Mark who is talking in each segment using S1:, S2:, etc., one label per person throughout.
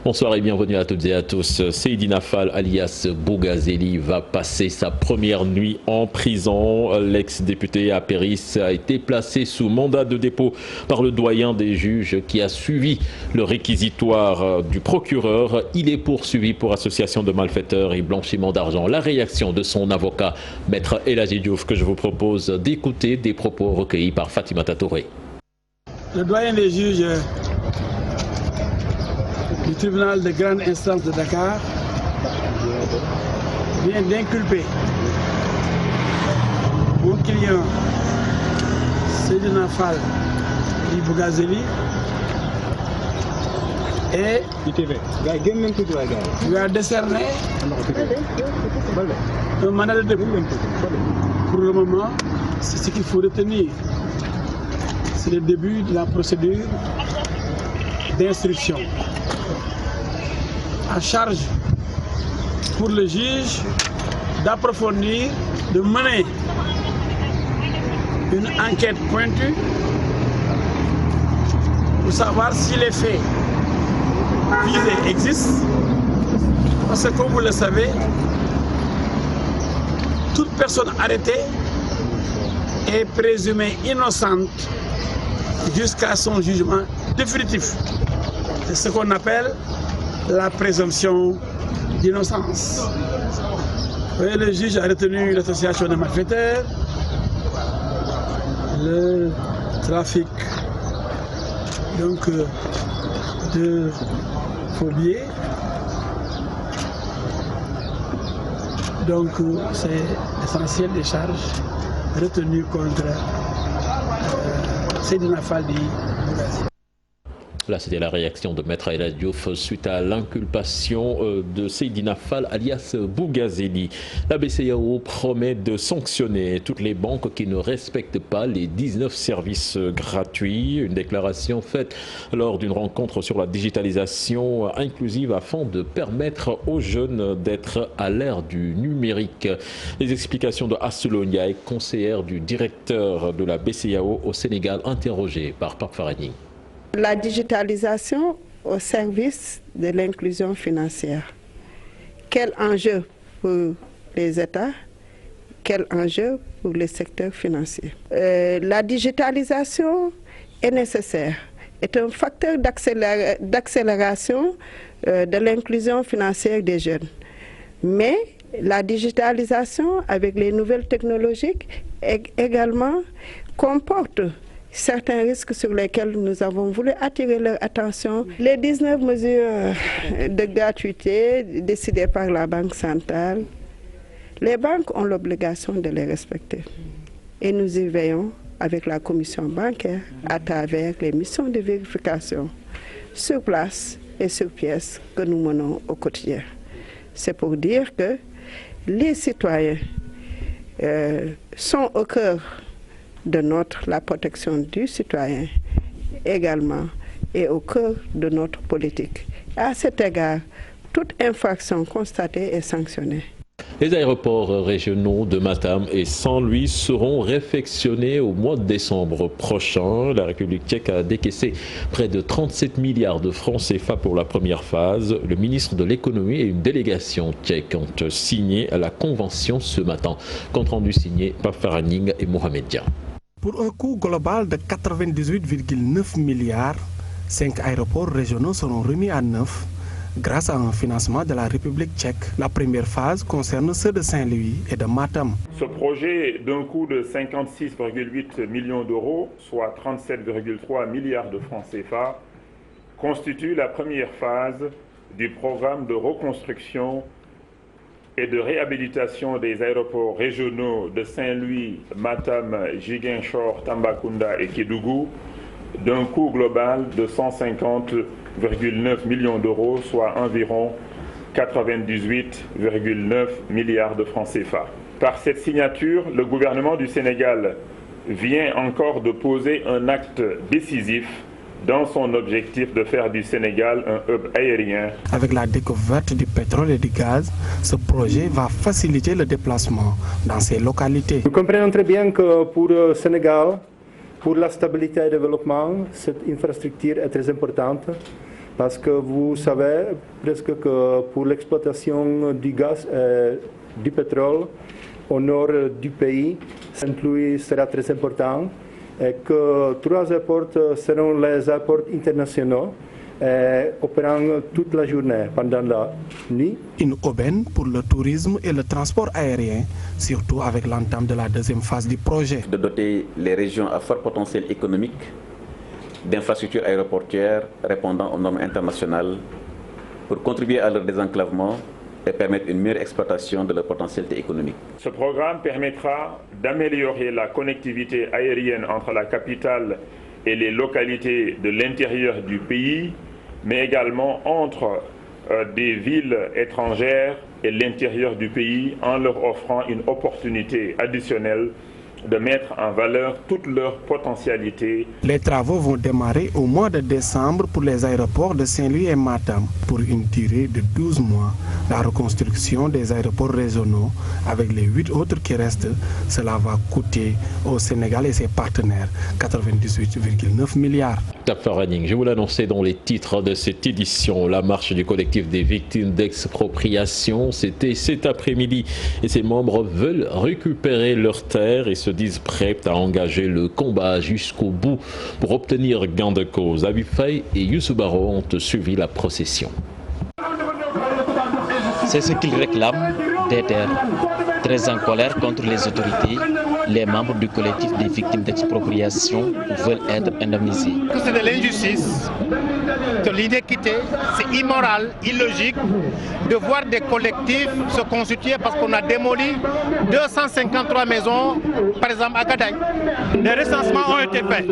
S1: Bonsoir et bienvenue à toutes et à tous. Seydina Fall alias Bougazeli va passer sa première nuit en prison. L'ex-député à Péris a été placé sous mandat de dépôt par le doyen des juges qui a suivi le réquisitoire du procureur. Il est poursuivi pour association de malfaiteurs et blanchiment d'argent. La réaction de son avocat, Maître Elhadji Diouf, que je vous propose d'écouter, des propos recueillis par Fatimata Touré.
S2: Le doyen des juges du tribunal de grande instance de Dakar vient d'inculper mon client Seydina Fall Bougazeli et lui a décerné un mandat de dépôt. Pour le moment, c'est ce qu'il faut retenir. C'est le début de la procédure d'instruction. À charge pour le juge d'approfondir, de mener une enquête pointue pour savoir si les faits visés existent. Parce que comme vous le savez, toute personne arrêtée est présumée innocente jusqu'à son jugement définitif. C'est ce qu'on appelle la présomption d'innocence. Le juge a retenu l'association de malfaiteurs, le trafic de faux billets. Donc c'est l'essentiel des charges retenues contre Seydina Fall Bougazeli.
S1: Là, c'était la réaction de Maître Elhadji Diouf suite à l'inculpation de Seydina Fall alias Bougazeli. La BCEAO promet de sanctionner toutes les banques qui ne respectent pas les 19 services gratuits. Une déclaration faite lors d'une rencontre sur la digitalisation inclusive afin de permettre aux jeunes d'être à l'ère du numérique. Les explications de Assoulonia, conseillère du directeur de la BCEAO au Sénégal, interrogée par Pape Farani.
S3: La digitalisation au service de l'inclusion financière. Quel enjeu pour les États, quel enjeu pour le secteur financier. La digitalisation est nécessaire, est un facteur d'accélération de l'inclusion financière des jeunes. Mais la digitalisation avec les nouvelles technologies également comporte certains risques sur lesquels nous avons voulu attirer leur attention. Les 19 mesures de gratuité décidées par la Banque centrale, les banques ont l'obligation de les respecter. Et nous y veillons avec la commission bancaire à travers les missions de vérification sur place et sur pièce que nous menons au quotidien. C'est pour dire que les citoyens sont au cœur de la protection du citoyen également et au cœur de notre politique. À cet égard, toute infraction constatée est sanctionnée.
S1: Les aéroports régionaux de Matam et Saint-Louis seront réfectionnés au mois de décembre prochain. La République tchèque a décaissé près de 37 milliards de francs CFA pour la première phase. Le ministre de l'économie et une délégation tchèque ont signé la convention ce matin. Compte rendu signé par Faraning et Mohamed Dia.
S4: Pour un coût global de 98,9 milliards, 5 aéroports régionaux seront remis à neuf grâce à un financement de la République tchèque. La première phase concerne ceux de Saint-Louis et de Matam.
S5: Ce projet d'un coût de 56,8 millions d'euros, soit 37,3 milliards de francs CFA, constitue la première phase du programme de reconstruction et de réhabilitation des aéroports régionaux de Saint-Louis, Matam, Ziguinchor, Tambacounda et Kédougou, d'un coût global de 150,9 millions d'euros, soit environ 98,9 milliards de francs CFA. Par cette signature, le gouvernement du Sénégal vient encore de poser un acte décisif dans son objectif de faire du Sénégal un hub aérien.
S4: Avec la découverte du pétrole et du gaz, ce projet va faciliter le déplacement dans ces localités.
S6: Nous comprenons très bien que pour le Sénégal, pour la stabilité et le développement, cette infrastructure est très importante Parce que vous savez presque que pour l'exploitation du gaz et du pétrole au nord du pays, cette pluie sera très importante et que 3 airports seront les airports internationaux opérant toute la journée pendant la nuit.
S4: Une aubaine pour le tourisme et le transport aérien, surtout avec l'entame de la 2e phase du projet.
S7: De doter les régions à fort potentiel économique d'infrastructures aéroportuaires répondant aux normes internationales pour contribuer à leur désenclavement et permettre une meilleure exploitation de leur potentialité économique.
S5: Ce programme permettra d'améliorer la connectivité aérienne entre la capitale et les localités de l'intérieur du pays, mais également entre des villes étrangères et l'intérieur du pays, en leur offrant une opportunité additionnelle de mettre en valeur toute leur potentialité.
S4: Les travaux vont démarrer au mois de décembre pour les aéroports de Saint-Louis et Matam pour une durée de 12 mois. La reconstruction des aéroports régionaux avec les 8 autres qui restent, cela va coûter au Sénégal et ses partenaires 98,9 milliards.
S1: Je vous l'annonçais dans les titres de cette édition. La marche du collectif des victimes d'expropriation, c'était cet après-midi. Et ses membres veulent récupérer leurs terres et se disent prêts à engager le combat jusqu'au bout pour obtenir gain de cause. Habib Faye et Youssou Baro ont suivi la procession.
S8: C'est ce qu'ils réclament, des terres. Très en colère contre les autorités, les membres du collectif des victimes d'expropriation veulent être indemnisés.
S9: C'est de l'injustice, de l'inéquité, c'est immoral, illogique de voir des collectifs se constituer parce qu'on a démoli 253 maisons, par exemple à Gadaï. Les recensements ont été faits.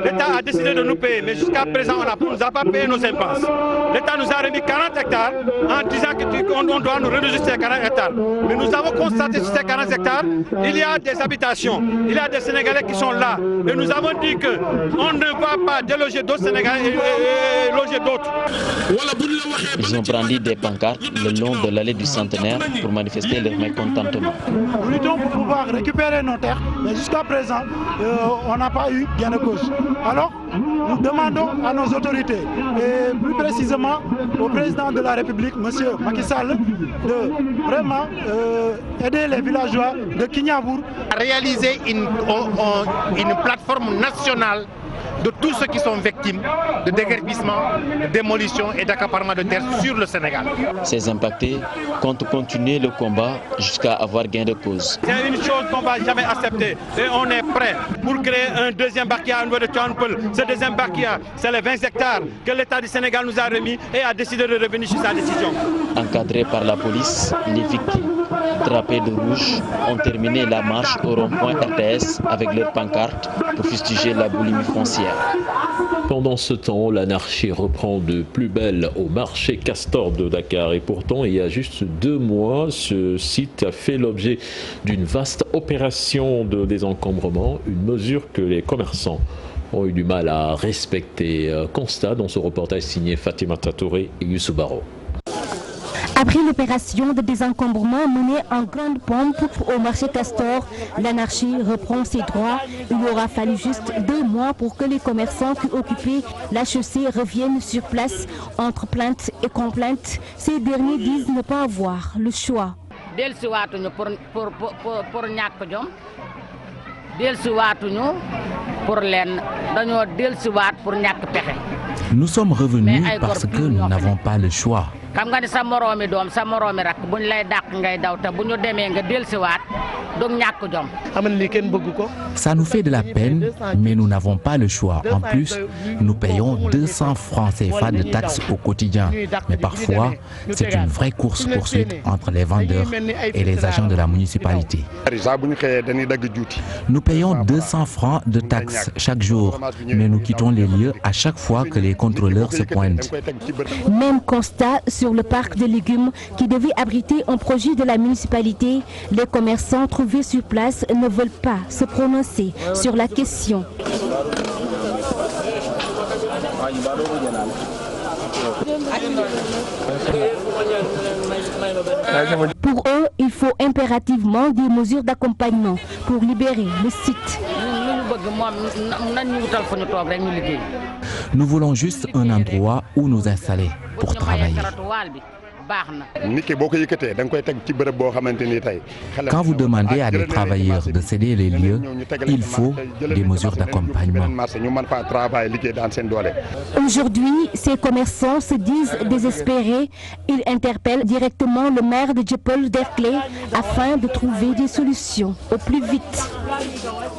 S9: L'État a décidé de nous payer, mais jusqu'à présent, on ne nous a pas payé nos impenses. L'État nous a remis 40 hectares en disant qu'on doit nous rejuster 40 hectares. Mais nous avons constaté sur ces 40 hectares, il y a des habitations, il y a des Sénégalais qui sont là. Et nous avons dit qu'on ne va pas déloger d'autres Sénégalais et loger d'autres.
S8: Ils ont brandi des pancartes le long de l'allée du Centenaire pour manifester leur mécontentement.
S10: Nous luttons pour pouvoir récupérer nos terres, mais jusqu'à présent, on n'a pas eu gain de cause. Alors, nous demandons à nos autorités, et plus précisément au président de la République, M. Macky Sall, de vraiment aider les villageois de Kignavour
S9: à réaliser une plateforme nationale de tous ceux qui sont victimes de déguerpissement, de démolition et d'accaparement de terres sur le Sénégal.
S8: Ces impactés comptent continuer le combat jusqu'à avoir gain de cause.
S9: C'est une chose qu'on ne va jamais accepter et on est prêt pour créer un deuxième barquia au niveau de Tivaouane. Ce deuxième barquia, c'est les 20 hectares que l'État du Sénégal nous a remis et a décidé de revenir sur sa décision.
S8: Encadrés par la police, les victimes, drapés de rouge, ont terminé la marche au rond-point RTS avec leurs pancartes pour fustiger la boulimie foncière.
S1: Pendant ce temps, l'anarchie reprend de plus belle au marché Castor de Dakar. Et pourtant, il y a juste 2 mois, ce site a fait l'objet d'une vaste opération de désencombrement, une mesure que les commerçants ont eu du mal à respecter. Constat dans ce reportage signé Fatima Touré et Youssou Baro.
S11: Après l'opération de désencombrement menée en grande pompe au marché Castor, l'anarchie reprend ses droits. Il aura fallu juste 2 mois pour que les commerçants qui occupaient la chaussée reviennent sur place. Entre plainte et complainte, ces derniers disent ne pas avoir le choix.
S12: Nous sommes revenus parce que nous n'avons pas le choix. Ça nous fait de la peine, mais nous n'avons pas le choix. En plus, nous payons 200 francs CFA de taxes au quotidien. Mais parfois, c'est une vraie course-poursuite entre les vendeurs et les agents de la municipalité. Nous payons 200 francs de taxes chaque jour, mais nous quittons les lieux à chaque fois que les contrôleurs se pointent.
S11: Même constat sur le parc de légumes qui devait abriter un projet de la municipalité. Les commerçants trouvés sur place ne veulent pas se prononcer sur la question. Pour eux, il faut impérativement des mesures d'accompagnement pour libérer le site.
S12: Nous voulons juste un endroit où nous installer pour travailler. Quand vous demandez à des travailleurs de céder les lieux, il faut des mesures d'accompagnement.
S11: Aujourd'hui, ces commerçants se disent désespérés. Ils interpellent directement le maire de Dieuppeul-Derklé afin de trouver des solutions au plus vite.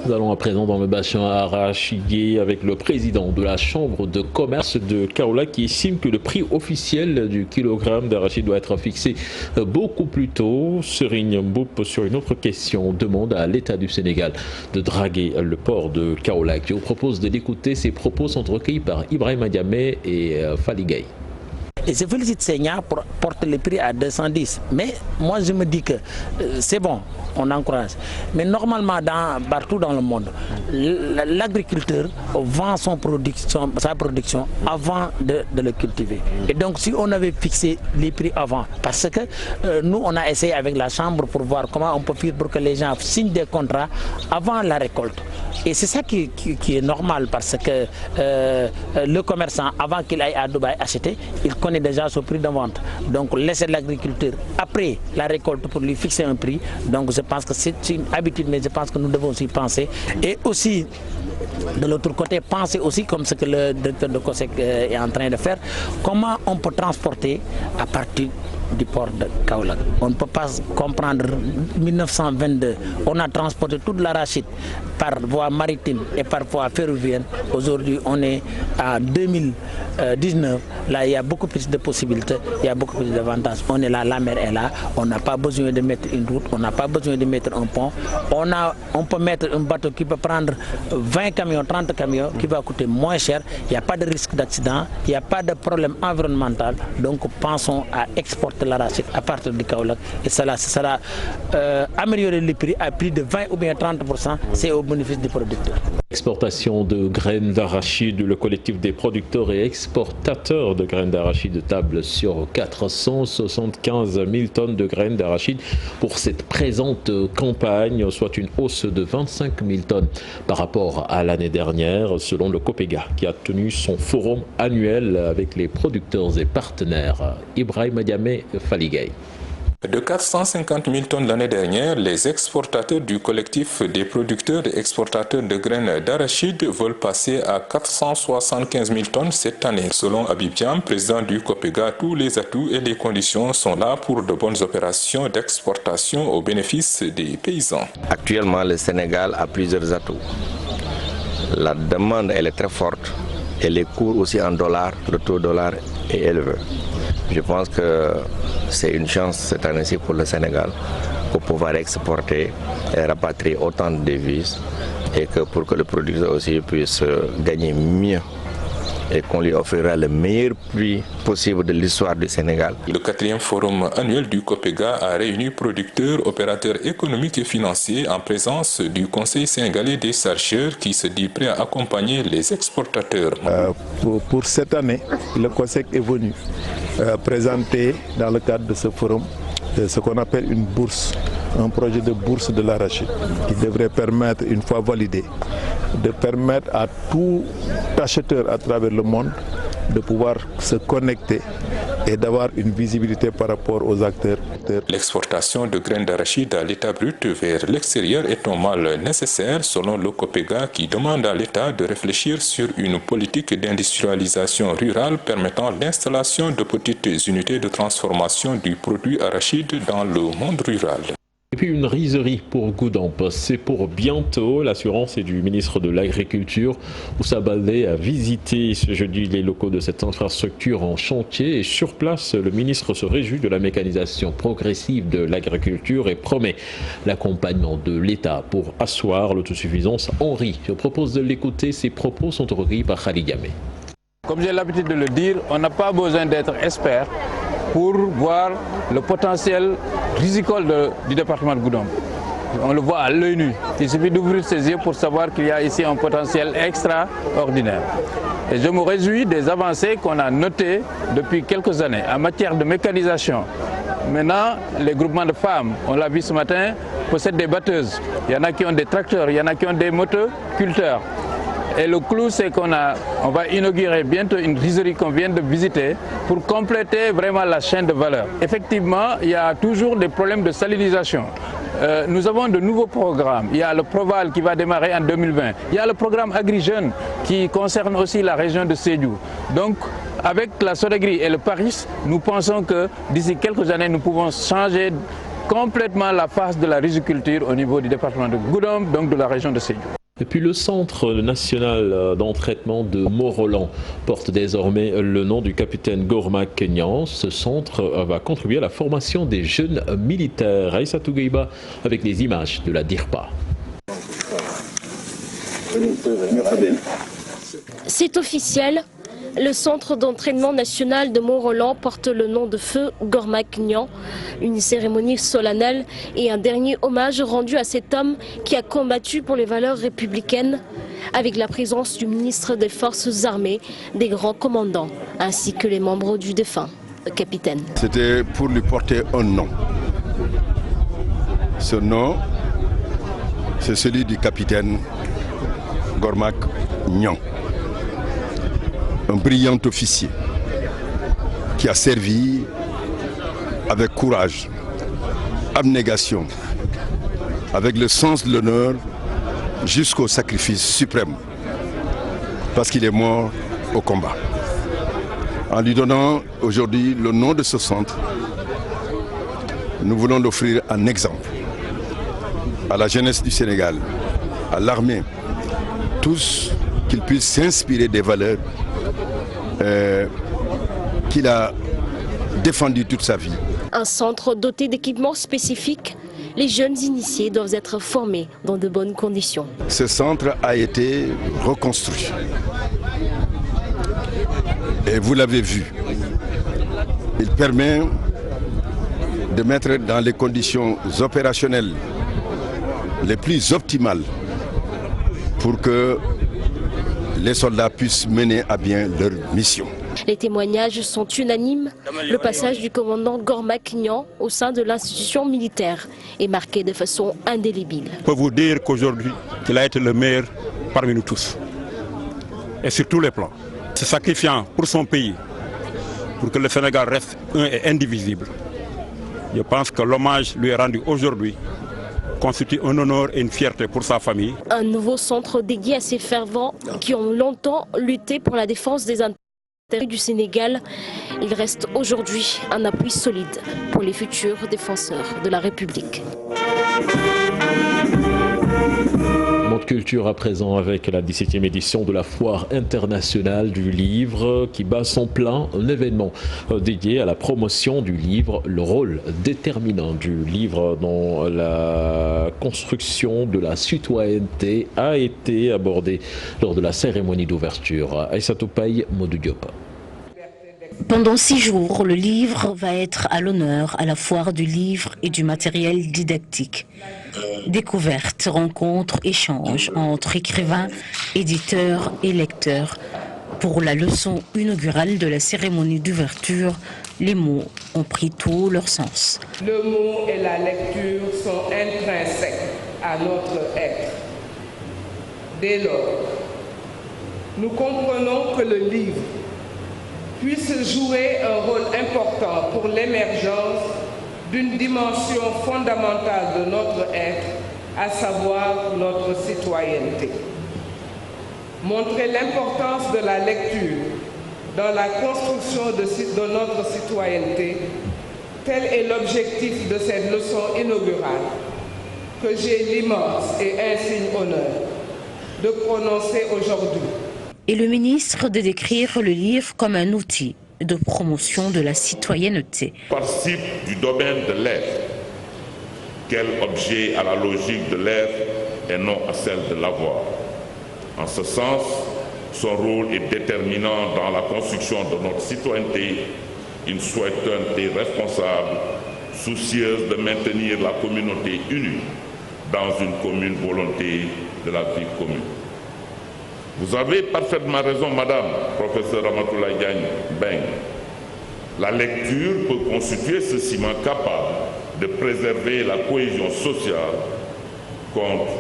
S1: Nous allons à présent dans le bassin arachidier avec le président de la chambre de commerce de Kaolack qui estime que le prix officiel du kilogramme d'arachide doit être fixé beaucoup plus tôt. Serigne Mboup, sur une autre question, demande à l'État du Sénégal de draguer le port de Kaolack. Je vous propose de l'écouter. Ces propos sont recueillis par Ibrahima Diamé et Fally Gueye.
S13: Et je félicite Seigneur pour porter le prix à 210. Mais moi je me dis que c'est bon, on encourage. Mais normalement partout dans le monde, l'agriculteur vend sa production avant de le cultiver. Et donc si on avait fixé les prix avant, parce que nous on a essayé avec la chambre pour voir comment on peut faire pour que les gens signent des contrats avant la récolte. Et c'est ça qui est normal parce que le commerçant, avant qu'il aille à Dubaï acheter, il connaît déjà son prix de vente. Donc laisser l'agriculteur après la récolte pour lui fixer un prix. Donc je pense que c'est une habitude, mais je pense que nous devons aussi penser. Et aussi, de l'autre côté, penser aussi comme ce que le directeur de COSEC est en train de faire, comment on peut transporter à partir du port de Kaolack. On ne peut pas comprendre 1922, on a transporté toute l'arachide par voie maritime et par voie ferroviaire. Aujourd'hui, on est à 2019. Là, il y a beaucoup plus de possibilités, il y a beaucoup plus d'avantages. On est là, la mer est là, on n'a pas besoin de mettre une route, on n'a pas besoin de mettre un pont. On peut mettre un bateau qui peut prendre 20 camions, 30 camions, qui va coûter moins cher. Il n'y a pas de risque d'accident, il n'y a pas de problème environnemental. Donc, pensons à exporter l'arachide à partir du Kaolack et cela améliorer les prix à plus de 20 ou bien 30%, c'est au bénéfice des producteurs.
S1: Exportation de graines d'arachide, le collectif des producteurs et exportateurs de graines d'arachide table sur 475 000 tonnes de graines d'arachide pour cette présente campagne, soit une hausse de 25 000 tonnes par rapport à l'année dernière, selon le COPEGA qui a tenu son forum annuel avec les producteurs et partenaires. Ibrahima Diamé, Fally Gueye.
S14: De 450 000 tonnes l'année dernière, les exportateurs du collectif des producteurs et exportateurs de graines d'arachide veulent passer à 475 000 tonnes cette année. Selon Habib Thiam, président du COPEGA, tous les atouts et les conditions sont là pour de bonnes opérations d'exportation au bénéfice des paysans.
S15: Actuellement, le Sénégal a plusieurs atouts. La demande elle est très forte et les cours aussi en dollars, le taux dollar est élevé. Je pense que c'est une chance cette année-ci pour le Sénégal pour pouvoir exporter et rapatrier autant de devises et que pour que le producteur aussi puisse gagner mieux et qu'on lui offrira le meilleur prix possible de l'histoire du Sénégal.
S14: Le 4e forum annuel du COPEGA a réuni producteurs, opérateurs économiques et financiers en présence du Conseil sénégalais des chercheurs qui se dit prêt à accompagner les exportateurs.
S16: Pour cette année, le COSEC est venu présenter dans le cadre de ce forum ce qu'on appelle une bourse, un projet de bourse de l'arachide qui devrait permettre, une fois validé, de permettre à tout acheteur à travers le monde de pouvoir se connecter et d'avoir une visibilité par rapport aux acteurs.
S14: L'exportation de graines d'arachide à l'état brut vers l'extérieur est un mal nécessaire selon le COPEGA qui demande à l'État de réfléchir sur une politique d'industrialisation rurale permettant l'installation de petites unités de transformation du produit arachide dans le monde rural.
S1: Et puis une rizerie pour Goudomp, c'est pour bientôt. L'assurance est du ministre de l'Agriculture. Moussa Baldé a visité ce jeudi les locaux de cette infrastructure en chantier. Et sur place, le ministre se réjouit de la mécanisation progressive de l'agriculture et promet l'accompagnement de l'État pour asseoir l'autosuffisance en riz. Je propose de l'écouter. Ses propos sont recueillis par Fally Gueye.
S17: Comme j'ai l'habitude de le dire, on n'a pas besoin d'être expert pour voir le potentiel risicole du département de Goudomp. On le voit à l'œil nu. Il suffit d'ouvrir ses yeux pour savoir qu'il y a ici un potentiel extraordinaire. Et je me réjouis des avancées qu'on a notées depuis quelques années en matière de mécanisation. Maintenant, les groupements de femmes, on l'a vu ce matin, possèdent des batteuses, il y en a qui ont des tracteurs, il y en a qui ont des motoculteurs. Et le clou, c'est qu'on va inaugurer bientôt une rizerie qu'on vient de visiter pour compléter vraiment la chaîne de valeur. Effectivement, il y a toujours des problèmes de salinisation. Nous avons de nouveaux programmes. Il y a le Proval qui va démarrer en 2020. Il y a le programme Agri-Jeunes qui concerne aussi la région de Sédhiou. Donc, avec la Sodagri et le Paris, nous pensons que d'ici quelques années, nous pouvons changer complètement la face de la riziculture au niveau du département de Goudomp, donc de la région de Sédhiou.
S1: Et puis le Centre national d'entraînement de Mont-Roland porte désormais le nom du capitaine Gormak Niang. Ce centre va contribuer à la formation des jeunes militaires. Aïssatou Gueiba avec les images de la DIRPA.
S18: C'est officiel. Le centre d'entraînement national de Mont-Roland porte le nom de feu Gormak Niang. Une cérémonie solennelle et un dernier hommage rendu à cet homme qui a combattu pour les valeurs républicaines, avec la présence du ministre des Forces armées, des grands commandants, ainsi que les membres du défunt capitaine.
S19: C'était pour lui porter un nom. Ce nom, c'est celui du capitaine Gormak Niang. Un brillant officier qui a servi avec courage, abnégation, avec le sens de l'honneur jusqu'au sacrifice suprême, parce qu'il est mort au combat. En lui donnant aujourd'hui le nom de ce centre, nous voulons l'offrir un exemple à la jeunesse du Sénégal, à l'armée, tous qu'ils puissent s'inspirer des valeurs qu'il a défendu toute sa vie.
S18: Un centre doté d'équipements spécifiques, les jeunes initiés doivent être formés dans de bonnes conditions.
S19: Ce centre a été reconstruit. Et vous l'avez vu, il permet de mettre dans les conditions opérationnelles les plus optimales pour que les soldats puissent mener à bien leur mission.
S18: Les témoignages sont unanimes. Le passage du commandant Gormak Niang au sein de l'institution militaire est marqué de façon indélébile.
S20: Je peux vous dire qu'aujourd'hui, il a été le meilleur parmi nous tous. Et sur tous les plans. Se sacrifiant pour son pays, pour que le Sénégal reste un et indivisible. Je pense que l'hommage lui est rendu aujourd'hui constitue un honneur et une fierté pour sa famille.
S18: Un nouveau centre dédié à ces fervents qui ont longtemps lutté pour la défense des intérêts du Sénégal. Il reste aujourd'hui un appui solide pour les futurs défenseurs de la République.
S1: Monde Culture à présent avec la 17e édition de la Foire internationale du livre qui bat son plein, un événement dédié à la promotion du livre, le rôle déterminant du livre dans la construction de la citoyenneté a été abordé lors de la cérémonie d'ouverture. Aïssatou Paye, Modou Diop.
S21: Pendant 6 jours, le livre va être à l'honneur à la foire du livre et du matériel didactique. Découvertes, rencontres, échanges entre écrivains, éditeurs et lecteurs. Pour la leçon inaugurale de la cérémonie d'ouverture, les mots ont pris tout leur sens.
S22: Le mot et la lecture sont intrinsèques à notre être. Dès lors, nous comprenons que le livre puisse jouer un rôle important pour l'émergence d'une dimension fondamentale de notre être, à savoir notre citoyenneté. Montrer l'importance de la lecture dans la construction de notre citoyenneté, tel est l'objectif de cette leçon inaugurale que j'ai l'immense et insigne honneur de prononcer aujourd'hui.
S21: Et le ministre de décrire le livre comme un outil de promotion de la citoyenneté.
S23: Participe du domaine de l'être. Quel objet à la logique de l'être et non à celle de l'avoir. En ce sens, son rôle est déterminant dans la construction de notre citoyenneté, une citoyenneté responsable, soucieuse de maintenir la communauté unie dans une commune volonté de la vie commune. Vous avez parfaitement raison, Madame, professeur Ramatoulaye Diagne Beng. La lecture peut constituer ce ciment capable de préserver la cohésion sociale contre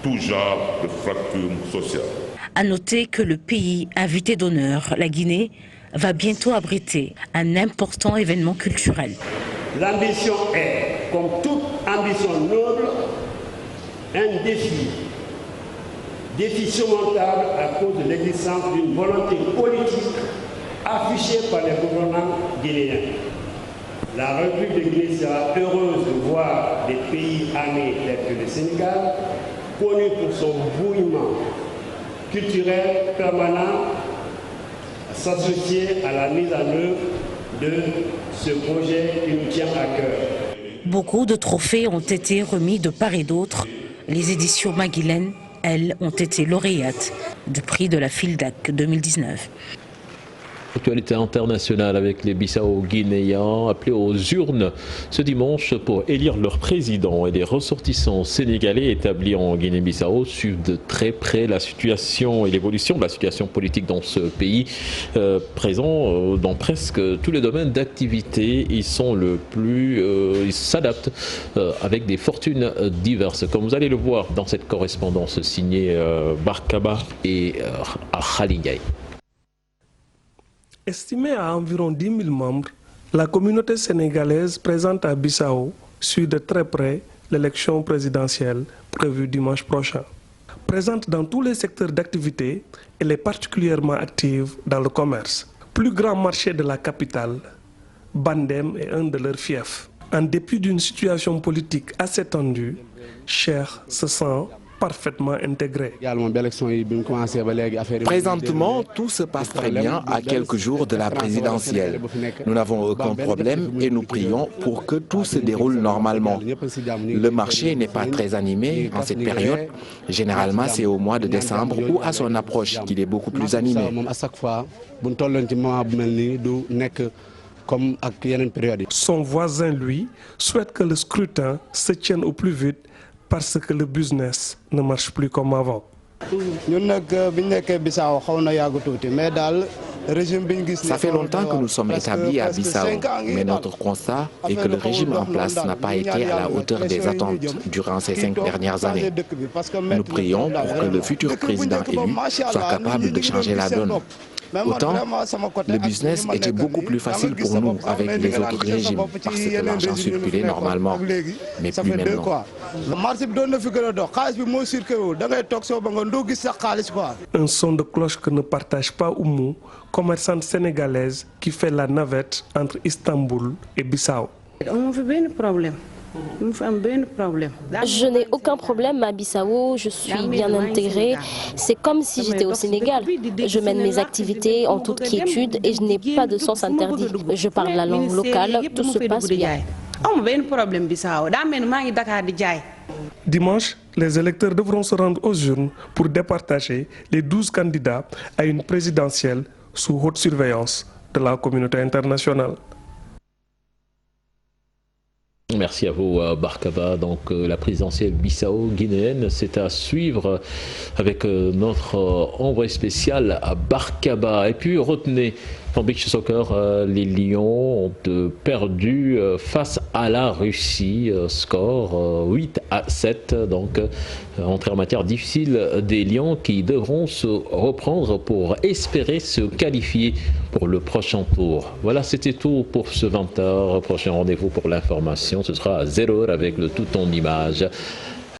S23: tout genre de fracture sociale.
S21: À noter que le pays invité d'honneur, la Guinée, va bientôt abriter un important événement culturel.
S2: L'ambition est, comme toute ambition noble, un défi surmontable à cause de l'existence d'une volonté politique affichée par les gouvernants guinéens. La République de Guinée sera heureuse de voir des pays amis tels que le Sénégal, connu pour son bouillement culturel permanent, s'associer à la mise en œuvre de ce projet qui nous tient à cœur.
S21: Beaucoup de trophées ont été remis de part et d'autre. Les éditions Maguilène, elles, ont été lauréates du prix de la FILDAC 2019.
S1: Actualité internationale avec les Bissau-Guinéens appelés aux urnes ce dimanche pour élire leur président, et les ressortissants sénégalais établis en Guinée-Bissau suivent de très près la situation et l'évolution de la situation politique dans ce pays, présent dans presque tous les domaines d'activité. Ils s'adaptent avec des fortunes diverses, comme vous allez le voir dans cette correspondance signée Barkaba et Khalingay.
S4: Estimée à environ 10 000 membres, la communauté sénégalaise présente à Bissau suit de très près l'élection présidentielle prévue dimanche prochain. Présente dans tous les secteurs d'activité, elle est particulièrement active dans le commerce. Plus grand marché de la capitale, Bandem est un de leurs fiefs. En dépit d'une situation politique assez tendue, Cheikh se sent parfaitement intégré.
S3: Présentement, tout se passe très bien à quelques jours de la présidentielle. Nous n'avons aucun problème et nous prions pour que tout se déroule normalement. Le marché n'est pas très animé en cette période. Généralement, c'est au mois de décembre ou à son approche qu'il est beaucoup plus animé.
S4: Son voisin, lui, souhaite que le scrutin se tienne au plus vite parce que le business ne marche plus comme avant.
S3: Ça fait longtemps que nous sommes établis à Bissau, mais notre constat est que le régime en place n'a pas été à la hauteur des attentes durant ces 5 dernières années. Nous prions pour que le futur président élu soit capable de changer la donne. Autant, le business était beaucoup plus facile pour nous avec les autres régimes parce que l'argent circulait normalement, mais plus maintenant.
S4: Un son de cloche que ne partage pas Oumou, commerçante sénégalaise qui fait la navette entre Istanbul et Bissau.
S18: Je n'ai aucun problème à Bissau, je suis bien intégrée. C'est comme si j'étais au Sénégal. Je mène mes activités en toute quiétude et je n'ai pas de sens interdit. Je parle la langue locale, tout se passe bien.
S4: Dimanche, les électeurs devront se rendre aux urnes pour départager les 12 candidats à une présidentielle sous haute surveillance de la communauté internationale.
S1: Merci à vous Barkaba. Donc la présidentielle bissau-guinéenne, c'est à suivre avec notre envoyé spécial à Barkaba. Et puis retenez, en beach soccer, les Lions ont perdu face à la Russie, score 8-7. Donc entrée en matière difficile des Lions qui devront se reprendre pour espérer se qualifier pour le prochain tour. Voilà, c'était tout pour ce 20h. Prochain rendez-vous pour l'information, ce sera à 0h avec le tout en images.